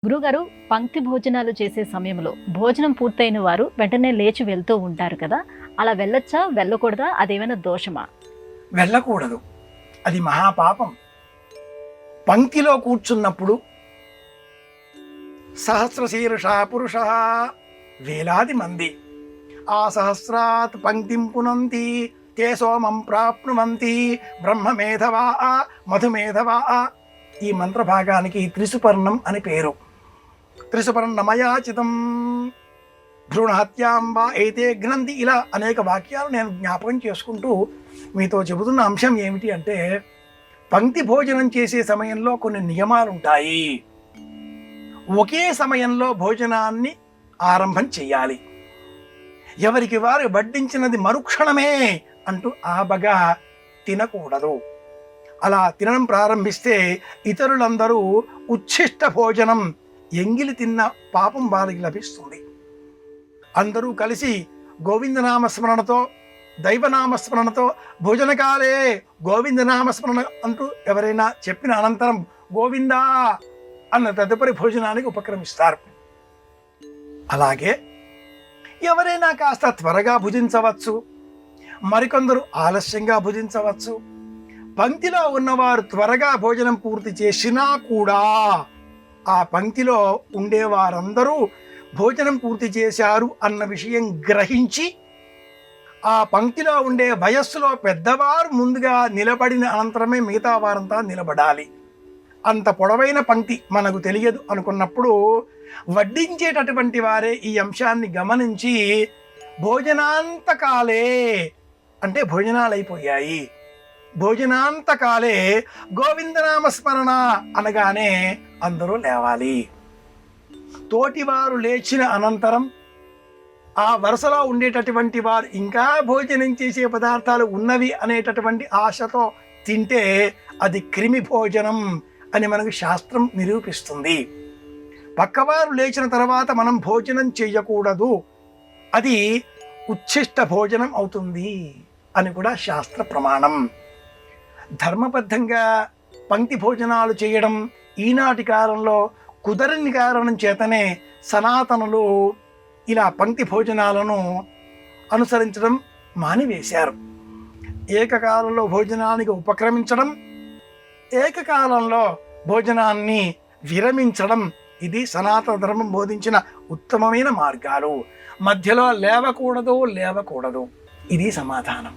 గురుగారు, పంక్తి భోజనాలు చేసే సమయంలో భోజనం పూర్తయిన వారు వెంటనే లేచి వెళ్తూ ఉంటారు కదా, అలా వెళ్ళొచ్చా, వెళ్ళకూడదా? అదేమైనా దోషమా? వెళ్ళకూడదు. అది మహాపాపం. పంక్తిలో కూర్చున్నప్పుడు సహస్రశీర్ష పురుష, వేలాది మంది ఆ సహస్రాత్ పంక్తిం పునంతి తే సోమం ప్రాప్నువంతి బ్రహ్మమేధవా మధుమేధవా. ఈ మంత్రభాగానికి త్రిసుపర్ణం అని పేరు. త్రిసుపర్ణమయాచితం భ్రూణహత్యాం వా ఏతే ఘ్నంతి. ఇలా అనేక వాక్యాలు నేను జ్ఞాపకం చేసుకుంటూ మీతో చెబుతున్న అంశం ఏమిటి అంటే, పంక్తి భోజనం చేసే సమయంలో కొన్ని నియమాలు ఉంటాయి. ఒకే సమయంలో భోజనాన్ని ఆరంభం చెయ్యాలి. ఎవరికి వారు వడ్డించినది మరుక్షణమే అంటూ ఆబగా తినకూడదు. అలా తినడం ప్రారంభిస్తే ఇతరులందరూ ఉచ్ఛిష్ట భోజనం, ఎంగిలి తిన్న పాపం వారికి లభిస్తుంది. అందరూ కలిసి గోవిందనామస్మరణతో, దైవనామస్మరణతో భోజనకాలే గోవిందనామస్మరణ అంటూ ఎవరైనా చెప్పిన అనంతరం గోవిందా అన్న తదుపరి భోజనానికి ఉపక్రమిస్తారు. అలాగే ఎవరైనా కాస్త త్వరగా భుజించవచ్చు, మరికొందరు ఆలస్యంగా భుజించవచ్చు. పంక్తిలో ఉన్నవారు త్వరగా భోజనం పూర్తి చేసినా కూడా ఆ పంక్తిలో ఉండేవారందరూ భోజనం పూర్తి చేశారు అన్న విషయం గ్రహించి, ఆ పంక్తిలో ఉండే వయస్సులో పెద్దవారు ముందుగా నిలబడిన అనంతరమే మిగతా వారంతా నిలబడాలి. అంత పొడవైన పంక్తి మనకు తెలియదు అనుకున్నప్పుడు వడ్డించేటటువంటి వారే ఈ అంశాన్ని గమనించి భోజనాంతకాలే, అంటే భోజనాలు అయిపోయాయి, భోజనాంతకాలే గోవిందనామస్మరణ అనగానే అందరూ లేవాలి. తోటివారు లేచిన అనంతరం ఆ వరుసలో ఉండేటటువంటి వారు ఇంకా భోజనం చేసే పదార్థాలు ఉన్నవి అనేటటువంటి ఆశతో తింటే అది క్రిమి భోజనం అని మనకు శాస్త్రం నిరూపిస్తుంది. పక్కవారు లేచిన తర్వాత మనం భోజనం చేయకూడదు, అది ఉచ్ఛిష్ట భోజనం అవుతుంది అని కూడా శాస్త్ర ప్రమాణం. ధర్మబద్ధంగా పంక్తి భోజనాలు చేయడం ఈనాటి కాలంలో కుదరని కారణం చేతనే సనాతనులు ఇలా పంక్తి భోజనాలను అనుసరించడం మానివేశారు. ఏకకాలంలో భోజనానికి ఉపక్రమించడం, ఏకకాలంలో భోజనాన్ని విరమించడం, ఇది సనాతన ధర్మం బోధించిన ఉత్తమమైన మార్గాలు. మధ్యలో లేవకూడదు. ఇది సమాధానం.